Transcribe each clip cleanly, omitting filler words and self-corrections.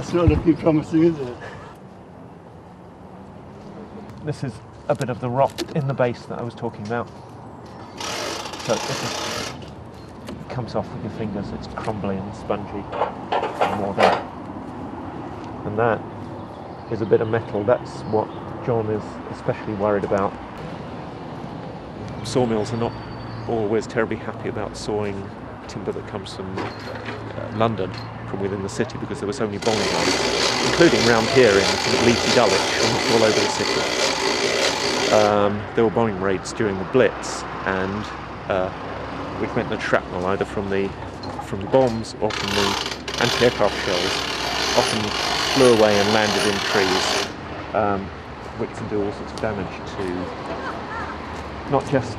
It's not looking promising, is it? This is a bit of the rock in the base that I was talking about. So it just comes off with your fingers, it's crumbly and spongy. And more there. And that is a bit of metal. That's what John is especially worried about. Sawmills are not always terribly happy about sawing timber that comes from London, from within the city, because there were so many bombing raids, including round here in sort of Leafy Dulwich, almost all over the city. There were bombing raids during the Blitz, and which meant that shrapnel, either from the bombs or from the anti-aircraft shells, often flew away and landed in trees, which can do all sorts of damage to not just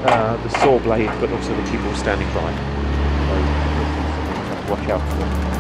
the Sawblade, but also the people standing by. So, you have to watch out for them.